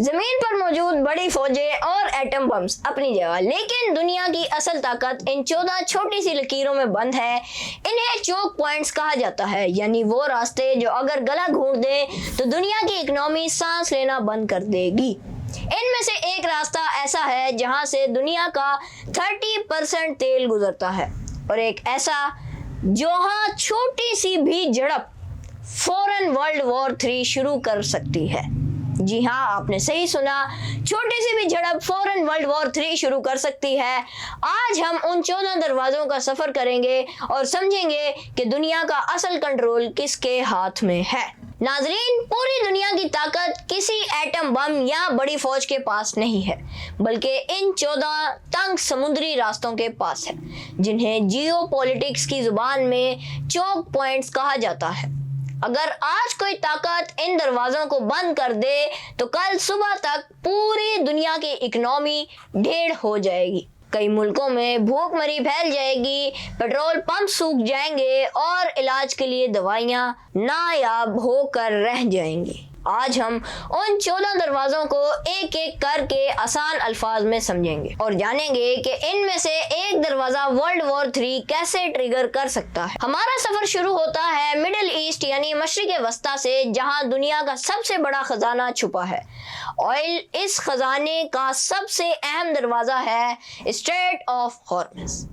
زمین پر موجود بڑی فوجیں اور ایٹم بمز اپنی جگہ، لیکن دنیا کی اصل طاقت ان 14 چھوٹی سی لکیروں میں بند ہے۔ انہیں چوک پوائنٹس کہا جاتا ہے، یعنی وہ راستے جو اگر گلا گھونٹ دیں تو دنیا کی اکنامی سانس لینا بند کر دے گی۔ ان میں سے ایک راستہ ایسا ہے جہاں سے دنیا کا 30% تیل گزرتا ہے، اور ایک ایسا جہاں چھوٹی سی بھی جھڑپ فوراً ورلڈ وار 3 شروع کر سکتی ہے۔ جی ہاں، آپ نے صحیح سنا، چھوٹی سی بھی جھڑپ فوراً ورلڈ وار 3 شروع کر سکتی ہے۔ آج ہم ان 14 دروازوں کا سفر کریں گے اور سمجھیں گے کہ دنیا کا اصل کنٹرول کس کے ہاتھ میں ہے۔ ناظرین، پوری دنیا کی طاقت کسی ایٹم بم یا بڑی فوج کے پاس نہیں ہے، بلکہ ان 14 تنگ سمندری راستوں کے پاس ہے، جنہیں جیو پولیٹکس کی زبان میں چوک پوائنٹس کہا جاتا ہے۔ اگر آج کوئی طاقت ان دروازوں کو بند کر دے تو کل صبح تک پوری دنیا کی اکنامی ڈھیڑ ہو جائے گی۔ کئی ملکوں میں بھوک مری پھیل جائے گی، پیٹرول پمپ سوکھ جائیں گے اور علاج کے لیے دوائیاں نایاب ہو کر رہ جائیں گی۔ آج ہم ان 14 دروازوں کو ایک ایک کر کے آسان الفاظ میں سمجھیں گے اور جانیں گے کہ ان میں سے ایک دروازہ ورلڈ وار 3 کیسے ٹریگر کر سکتا ہے۔ ہمارا سفر شروع ہوتا ہے مڈل ایسٹ یعنی مشرق وسطیٰ سے، جہاں دنیا کا سب سے بڑا خزانہ چھپا ہے۔ آئل اس خزانے کا سب سے اہم دروازہ ہے اسٹریٹ آف ہارمز،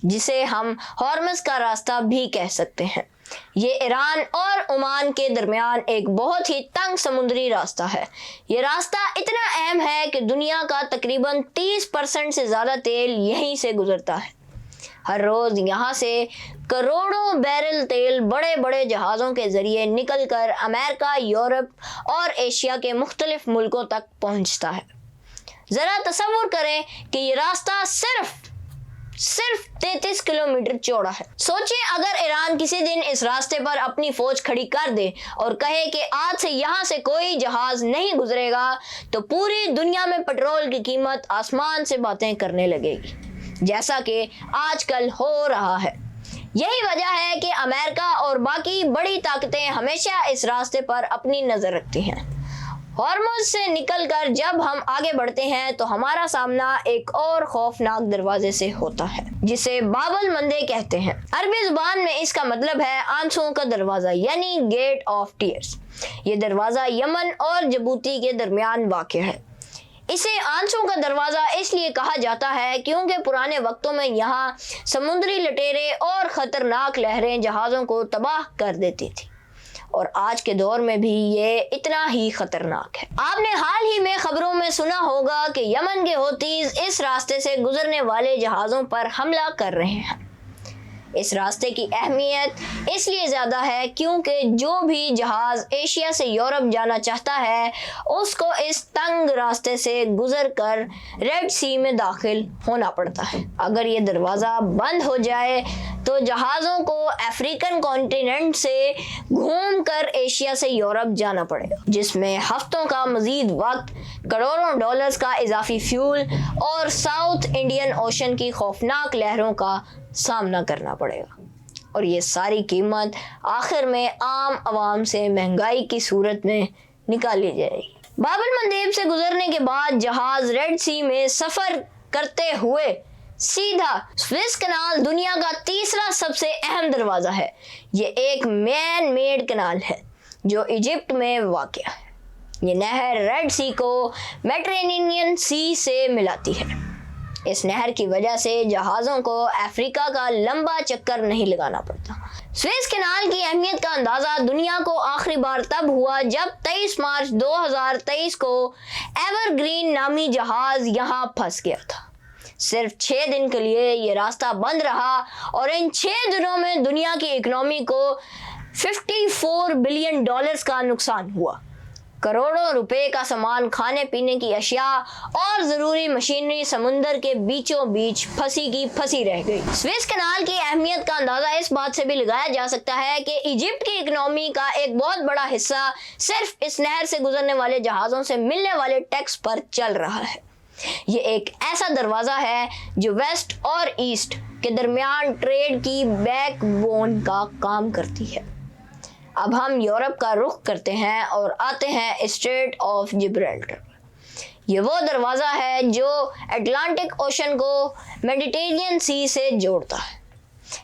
جسے ہم ہارمز کا راستہ بھی کہہ سکتے ہیں۔ یہ ایران اور عمان کے درمیان ایک بہت ہی تنگ سمندری راستہ ہے۔ یہ راستہ اتنا اہم ہے کہ دنیا کا تقریباً 30% سے زیادہ تیل یہیں سے گزرتا ہے۔ ہر روز یہاں سے کروڑوں بیرل تیل بڑے بڑے جہازوں کے ذریعے نکل کر امریکہ، یورپ اور ایشیا کے مختلف ملکوں تک پہنچتا ہے۔ ذرا تصور کریں کہ یہ راستہ صرف 33 کلومیٹر چوڑا ہے۔ سوچیں اگر ایران کسی دن اس راستے پر اپنی فوج کھڑی کر دے اور کہے کہ آج سے یہاں سے کوئی جہاز نہیں گزرے گا، تو پوری دنیا میں پیٹرول کی قیمت آسمان سے باتیں کرنے لگے گی، جیسا کہ آج کل ہو رہا ہے۔ یہی وجہ ہے کہ امریکہ اور باقی بڑی طاقتیں ہمیشہ اس راستے پر اپنی نظر رکھتی ہیں۔ ہارمز سے نکل کر جب ہم آگے بڑھتے ہیں تو ہمارا سامنا ایک اور خوفناک دروازے سے ہوتا ہے، جسے باب المندے کہتے ہیں۔ عربی زبان میں اس کا مطلب ہے آنسوؤں کا دروازہ، یعنی گیٹ آف ٹیئرز۔ یہ دروازہ یمن اور جبوتی کے درمیان واقع ہے۔ اسے آنسوؤں کا دروازہ اس لیے کہا جاتا ہے کیونکہ پرانے وقتوں میں یہاں سمندری لٹیرے اور خطرناک لہریں جہازوں کو تباہ کر دیتی تھی، اور آج کے دور میں بھی یہ اتنا ہی خطرناک ہے۔ آپ نے حال ہی میں خبروں میں سنا ہوگا کہ یمن کے ہوتیز اس راستے سے گزرنے والے جہازوں پر حملہ کر رہے ہیں۔ اس راستے کی اہمیت اس لیے زیادہ ہے کیونکہ جو بھی جہاز ایشیا سے یورپ جانا چاہتا ہے اس کو اس تنگ راستے سے گزر کر ریڈ سی میں داخل ہونا پڑتا ہے۔ اگر یہ دروازہ بند ہو جائے تو جہازوں کو افریقن کانٹیننٹ سے گھوم کر ایشیا سے یورپ جانا پڑے گا، جس میں ہفتوں کا مزید وقت، کروڑوں ڈالرز کا اضافی فیول اور ساؤتھ انڈین اوشن کی خوفناک لہروں کا سامنا کرنا پڑے گا، اور یہ ساری قیمت آخر میں عام عوام سے مہنگائی کی صورت میں نکالی جائے گی۔ باب المندیب سے گزرنے کے بعد جہاز ریڈ سی میں سفر کرتے ہوئے سیدھا سوئس کینال دنیا کا تیسرا سب سے اہم دروازہ ہے۔ یہ ایک مین میڈ کینال ہے جو ایجپٹ میں واقع ہے۔ یہ نہر ریڈ سی کو میڈیٹرینین سی سے ملاتی ہے۔ اس نہر کی وجہ سے جہازوں کو افریقہ کا لمبا چکر نہیں لگانا پڑتا۔ سوئس کینال کی اہمیت کا اندازہ دنیا کو آخری بار تب ہوا جب 23 مارچ 2023 کو ایور گرین نامی جہاز یہاں پھنس گیا تھا۔ صرف 6 دن کے لیے یہ راستہ بند رہا، اور ان 6 دنوں میں دنیا کی اکنامی کو $54 بلین کا نقصان ہوا۔ کروڑوں روپے کا سامان، کھانے پینے کی اشیاء اور ضروری مشینری سمندر کے بیچوں بیچ پھنسی کی پھنسی رہ گئی۔ سوئس کینال کی اہمیت کا اندازہ اس بات سے بھی لگایا جا سکتا ہے کہ ایجپٹ کی اکنامی کا ایک بہت بڑا حصہ صرف اس نہر سے گزرنے والے جہازوں سے ملنے والے ٹیکس پر چل رہا ہے۔ یہ ایک ایسا دروازہ ہے جو ویسٹ اور ایسٹ کے درمیان ٹریڈ کی بیک بون کا کام کرتی ہے۔ اب ہم یورپ کا رخ کرتے ہیں اور آتے ہیں اسٹریٹ آف جبرالٹر۔ یہ وہ دروازہ ہے جو اٹلانٹک اوشن کو میڈیٹرینین سی سے جوڑتا ہے۔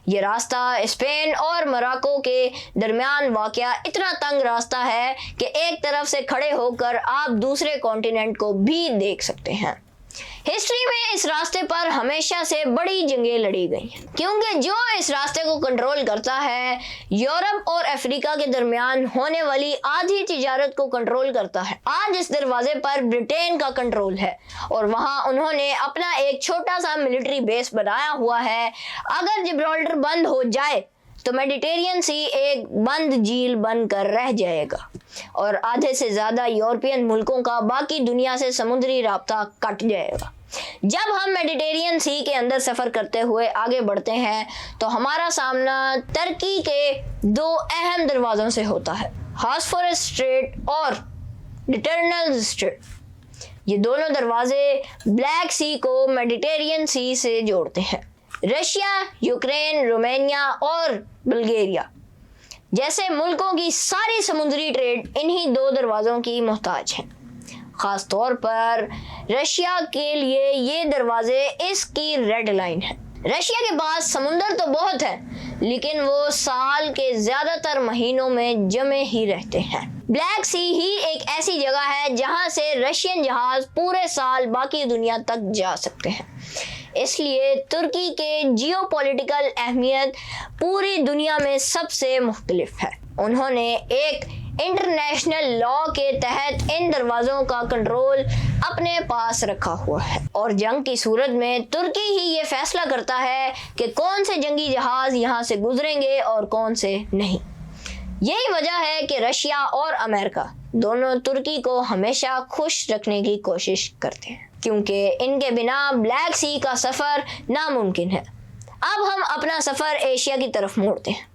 یہ راستہ اسپین اور موراکو کے درمیان واقع اتنا تنگ راستہ ہے کہ ایک طرف سے کھڑے ہو کر آپ دوسرے کانٹیننٹ کو بھی دیکھ سکتے ہیں۔ ہسٹری میں اس راستے پر ہمیشہ سے بڑی جنگیں لڑی گئی ہیں، کیونکہ جو اس راستے کو کنٹرول کرتا ہے یورپ اور افریقہ کے درمیان ہونے والی آدھی تجارت کو کنٹرول کرتا ہے۔ آج اس دروازے پر برٹین کا کنٹرول ہے اور وہاں انہوں نے اپنا ایک چھوٹا سا ملٹری بیس بنایا ہوا ہے۔ اگر جبرالٹر بند ہو جائے تو میڈیٹرینین سی ایک بند جھیل بن کر رہ جائے گا اور آدھے سے زیادہ یورپین ملکوں کا باقی دنیا سے سمندری رابطہ کٹ جائے گا۔ جب ہم میڈیٹرینین سی کے اندر سفر کرتے ہوئے آگے بڑھتے ہیں تو ہمارا سامنا ترکی کے دو اہم دروازوں سے ہوتا ہے، باسفورس اسٹریٹ اور ڈٹرنل اسٹریٹ۔ یہ دونوں دروازے بلیک سی کو میڈیٹرینین سی سے جوڑتے ہیں۔ رشیا، یوکرین، رومانیہ اور بلغاریہ جیسے ملکوں کی ساری سمندری ٹریڈ انہی دو دروازوں کی محتاج ہیں۔ خاص طور پر رشیا کے لیے یہ دروازے اس کی ریڈ لائن ہے۔ رشیا کے پاس سمندر تو بہت ہے لیکن وہ سال کے زیادہ تر مہینوں میں جمے ہی رہتے ہیں۔ بلیک سی ہی ایک ایسی جگہ ہے جہاں سے رشین جہاز پورے سال باقی دنیا تک جا سکتے ہیں۔ اس لیے ترکی کے جیو پولیٹیکل اہمیت پوری دنیا میں سب سے مختلف ہے۔ انہوں نے ایک انٹرنیشنل لا کے تحت ان دروازوں کا کنٹرول اپنے پاس رکھا ہوا ہے اور جنگ کی صورت میں ترکی ہی یہ فیصلہ کرتا ہے کہ کون سے جنگی جہاز یہاں سے گزریں گے اور کون سے نہیں۔ یہی وجہ ہے کہ رشیا اور امریکہ دونوں ترکی کو ہمیشہ خوش رکھنے کی کوشش کرتے ہیں، کیونکہ ان کے بنا بلیک سی کا سفر ناممکن ہے۔ اب ہم اپنا سفر ایشیا کی طرف موڑتے ہیں،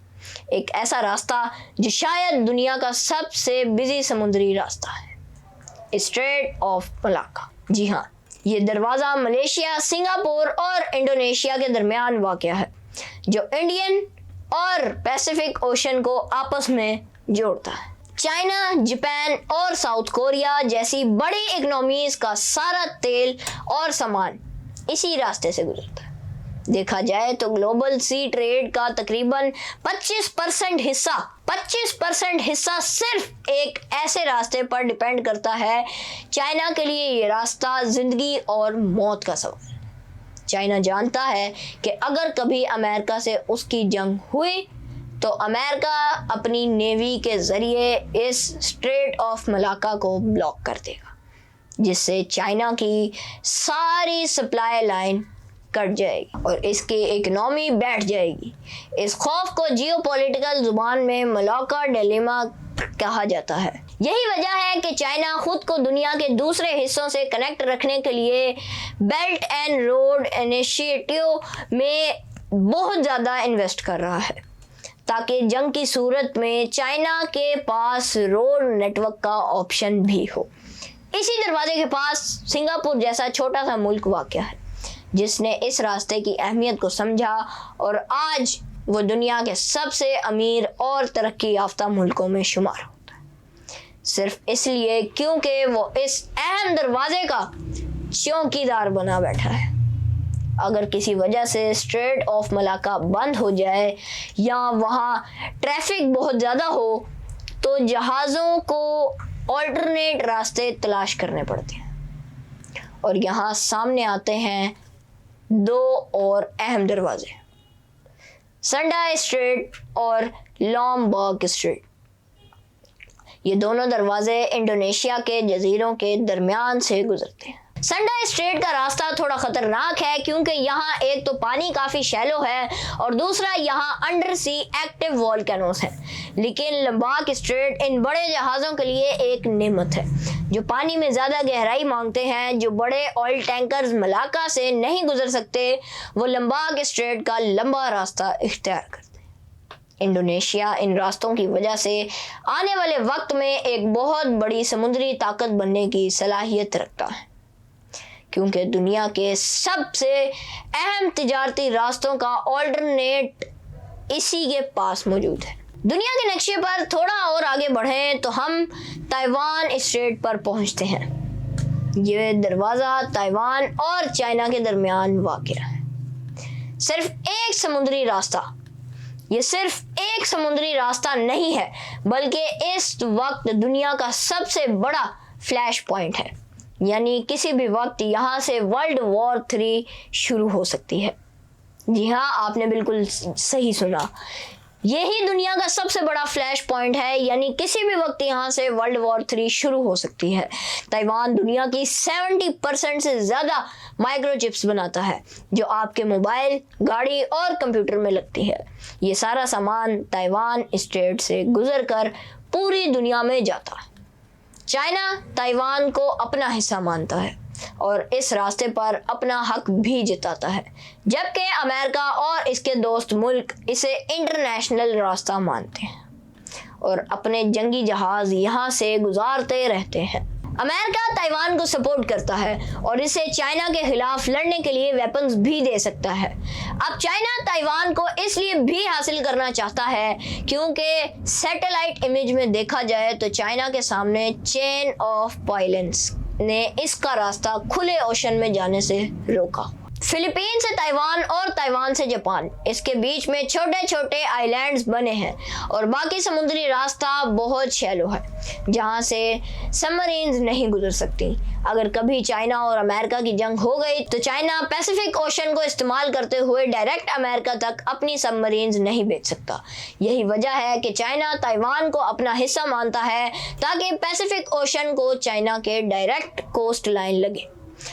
ایک ایسا راستہ جو شاید دنیا کا سب سے بزی سمندری راستہ ہے، اسٹریٹ آف ملاکا۔ جی ہاں، یہ دروازہ ملیشیا، سنگاپور اور انڈونیشیا کے درمیان واقع ہے، جو انڈین اور پیسیفک اوشن کو آپس میں جوڑتا ہے۔ چائنا، جاپان اور ساؤتھ کوریا جیسی بڑی اکنامیز کا سارا تیل اور سامان اسی راستے سے گزرتا ہے۔ دیکھا جائے تو گلوبل سی ٹریڈ کا تقریباً 25% حصہ صرف ایک ایسے راستے پر ڈیپینڈ کرتا ہے۔ چائنا کے لیے یہ راستہ زندگی اور موت کا سوال ہے۔ چائنا جانتا ہے کہ اگر کبھی امریکہ سے اس کی جنگ ہوئی تو امریکہ اپنی نیوی کے ذریعے اس اسٹریٹ آف ملاکا کو بلاک کر دے گا، جس سے چائنا کی ساری سپلائی لائن کٹ جائے گی اور اس کی اکنامی بیٹھ جائے گی۔ اس خوف کو جیو پولیٹیکل زبان میں ملاکا ڈیلیما کہا جاتا ہے۔ یہی وجہ ہے کہ چائنا خود کو دنیا کے دوسرے حصوں سے کنیکٹ رکھنے کے لیے بیلٹ اینڈ روڈ انیشیٹو میں بہت زیادہ انویسٹ کر رہا ہے، تاکہ جنگ کی صورت میں چائنا کے پاس روڈ نیٹ ورک کا آپشن بھی ہو۔ اسی دروازے کے پاس سنگاپور جیسا چھوٹا سا ملک واقع ہے، جس نے اس راستے کی اہمیت کو سمجھا اور آج وہ دنیا کے سب سے امیر اور ترقی یافتہ ملکوں میں شمار ہوتا ہے، صرف اس لیے کیونکہ وہ اس اہم دروازے کا چوکیدار بنا بیٹھا ہے۔ اگر کسی وجہ سے اسٹریٹ آف ملاکا بند ہو جائے یا وہاں ٹریفک بہت زیادہ ہو تو جہازوں کو آلٹرنیٹ راستے تلاش کرنے پڑتے ہیں، اور یہاں سامنے آتے ہیں دو اور اہم دروازے، سنڈائی اسٹریٹ اور لومبارگ اسٹریٹ۔ یہ دونوں دروازے انڈونیشیا کے جزیروں کے درمیان سے گزرتے ہیں۔ سنڈائی اسٹریٹ کا راستہ تھوڑا خطرناک ہے کیونکہ یہاں ایک تو پانی کافی شیلو ہے اور دوسرا یہاں انڈر سی ایکٹیو والکینوز ہیں، لیکن لومبارگ اسٹریٹ ان بڑے جہازوں کے لیے ایک نعمت ہے جو پانی میں زیادہ گہرائی مانگتے ہیں۔ جو بڑے آئل ٹینکرز ملاکا سے نہیں گزر سکتے وہ لومبارگ اسٹریٹ کا لمبا راستہ اختیار کرتے ہیں۔ انڈونیشیا ان راستوں کی وجہ سے آنے والے وقت میں ایک بہت بڑی سمندری طاقت بننے کی صلاحیت رکھتا ہے، کیونکہ دنیا کے سب سے اہم تجارتی راستوں کا آلٹرنیٹ اسی کے پاس موجود ہے۔ دنیا کے نقشے پر تھوڑا اور آگے بڑھیں تو ہم تائیوان اسٹریٹ پر پہنچتے ہیں۔ یہ دروازہ تائیوان اور چائنا کے درمیان واقع ہے۔ صرف ایک سمندری راستہ، یہ صرف ایک سمندری راستہ نہیں ہے بلکہ اس وقت دنیا کا سب سے بڑا فلیش پوائنٹ ہے، یعنی کسی بھی وقت یہاں سے ورلڈ وار 3 شروع ہو سکتی ہے۔ جی ہاں، آپ نے بالکل صحیح سنا، یہی دنیا کا سب سے بڑا فلیش پوائنٹ ہے، یعنی کسی بھی وقت یہاں سے ورلڈ وار 3 شروع ہو سکتی ہے۔ تائیوان دنیا کی 70% سے زیادہ مائکرو چپس بناتا ہے جو آپ کے موبائل، گاڑی اور کمپیوٹر میں لگتی ہے۔ یہ سارا سامان تائیوان اسٹریٹ سے گزر کر پوری دنیا میں جاتا ہے۔ چائنا تائیوان کو اپنا حصہ مانتا ہے اور اس راستے پر اپنا حق بھی جتاتا ہے، جبکہ امریکہ اور اس کے دوست ملک اسے انٹرنیشنل راستہ مانتے ہیں اور اپنے جنگی جہاز یہاں سے گزارتے رہتے ہیں۔ امریکہ تائیوان کو سپورٹ کرتا ہے اور اسے چائنا کے خلاف لڑنے کے لیے ویپنز بھی دے سکتا ہے۔ اب چائنا تائیوان کو اس لیے بھی حاصل کرنا چاہتا ہے کیونکہ سیٹلائٹ امیج میں دیکھا جائے تو چائنا کے سامنے چین آف پائلنس نے اس کا راستہ کھلے اوشن میں جانے سے روکا۔ فلپین سے تائیوان اور تائیوان سے جاپان، اس کے بیچ میں چھوٹے چھوٹے آئی لینڈز بنے ہیں اور باقی سمندری راستہ بہت شیلو ہے جہاں سے سبمرینز نہیں گزر سکتی۔ اگر کبھی چائنا اور امریکہ کی جنگ ہو گئی تو چائنا پیسیفک اوشن کو استعمال کرتے ہوئے ڈائریکٹ امریکہ تک اپنی سبمرینز نہیں بھیج سکتا۔ یہی وجہ ہے کہ چائنا تائیوان کو اپنا حصہ مانتا ہے تاکہ پیسیفک اوشن کو چائنا کے ڈائریکٹ کوسٹ لائن لگے۔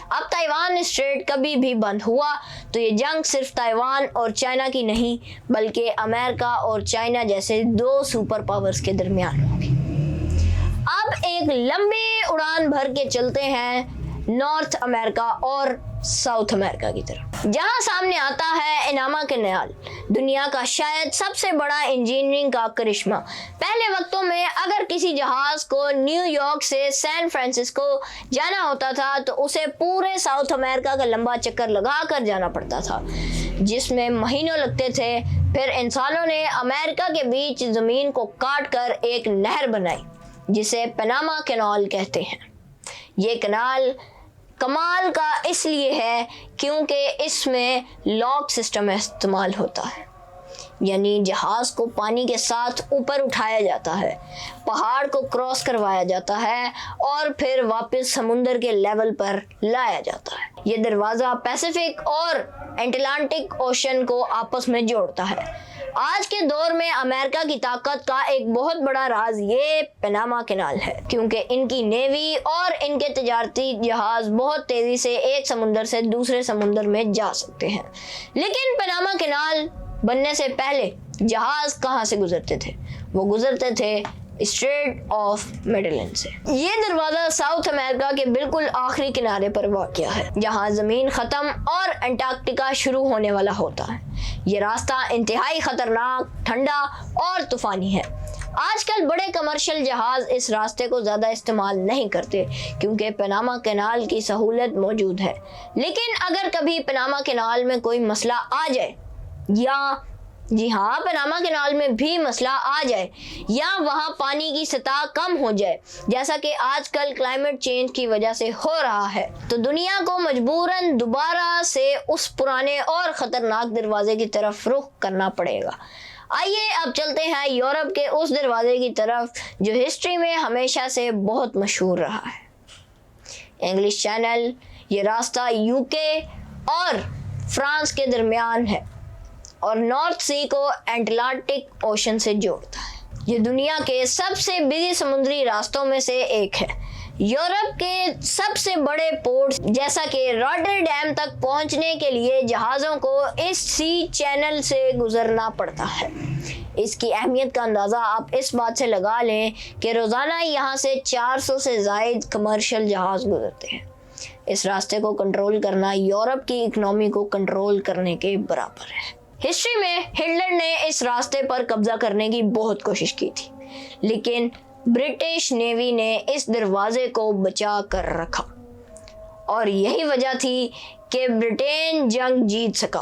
اب تائیوان اسٹریٹ کبھی بھی بند ہوا تو یہ جنگ صرف تائیوان اور چائنا کی نہیں بلکہ امریکہ اور چائنا جیسے 2 سپر پاورز کے درمیان ہوگی۔ اب ایک لمبی اڑان بھر کے چلتے ہیں نارتھ امریکہ اور ساؤتھ امریکہ کی طرف، جہاں سامنے آتا ہے اناما کینال، دنیا کا شاید سب سے بڑا انجینئرنگ کا کرشمہ۔ پہلے وقتوں میں اگر کسی جہاز کو نیو یارک سے سین فرانسسکو جانا ہوتا تھا تو اسے پورے ساؤتھ امریکہ کا لمبا چکر لگا کر جانا پڑتا تھا جس میں مہینوں لگتے تھے۔ پھر انسانوں نے امریکہ کے بیچ زمین کو کاٹ کر ایک نہر بنائی جسے پاناما کینال کہتے ہیں۔ یہ کینال کمال کا اس لیے ہے کیونکہ اس میں لاک سسٹم استعمال ہوتا ہے، یعنی جہاز کو پانی کے ساتھ اوپر اٹھایا جاتا ہے، پہاڑ کو کراس کروایا جاتا ہے اور پھر واپس سمندر کے لیول پر لایا جاتا ہے۔ یہ دروازہ پیسیفک اور اٹلانٹک اوشن کو آپس میں جوڑتا ہے۔ آج کے دور میں امریکہ کی طاقت کا ایک بہت بڑا راز یہ پاناما کینال ہے، کیونکہ ان کی نیوی اور ان کے تجارتی جہاز بہت تیزی سے ایک سمندر سے دوسرے سمندر میں جا سکتے ہیں۔ لیکن پاناما کینال بننے سے پہلے جہاز کہاں سے گزرتے تھے؟ وہ گزرتے تھے اسٹریٹ آف میڈلینڈ سے۔ یہ دروازہ ساؤتھ امریکہ کے بالکل آخری کنارے پر واقع ہے جہاں زمین ختم اور انٹارکٹیکا شروع ہونے والا ہوتا ہے۔ یہ راستہ انتہائی خطرناک، ٹھنڈا اور طوفانی ہے۔ آج کل بڑے کمرشل جہاز اس راستے کو زیادہ استعمال نہیں کرتے کیونکہ پاناما کینال کی سہولت موجود ہے، لیکن اگر کبھی پاناما کینال میں کوئی مسئلہ آ جائے پاناما کینال میں بھی مسئلہ آ جائے یا وہاں پانی کی سطح کم ہو جائے جیسا کہ آج کل کلائمیٹ چینج کی وجہ سے ہو رہا ہے، تو دنیا کو مجبوراً دوبارہ سے اس پرانے اور خطرناک دروازے کی طرف رخ کرنا پڑے گا۔ آئیے اب چلتے ہیں یورپ کے اس دروازے کی طرف جو ہسٹری میں ہمیشہ سے بہت مشہور رہا ہے، انگلش چینل۔ یہ راستہ UK اور فرانس کے درمیان ہے اور نارتھ سی کو اٹلانٹک اوشن سے جوڑتا ہے۔ یہ دنیا کے سب سے بزی سمندری راستوں میں سے ایک ہے۔ یورپ کے سب سے بڑے پورٹس جیسا کہ راٹرڈیم تک پہنچنے کے لیے جہازوں کو اس سی چینل سے گزرنا پڑتا ہے۔ اس کی اہمیت کا اندازہ آپ اس بات سے لگا لیں کہ روزانہ یہاں سے 400 سے زائد کمرشل جہاز گزرتے ہیں۔ اس راستے کو کنٹرول کرنا یورپ کی اکنامی کو کنٹرول کرنے کے برابر ہے۔ ہسٹری میں ہٹلر نے اس راستے پر قبضہ کرنے کی بہت کوشش کی تھی، لیکن برٹش نیوی نے اس دروازے کو بچا کر رکھا اور یہی وجہ تھی کہ برٹین جنگ جیت سکا۔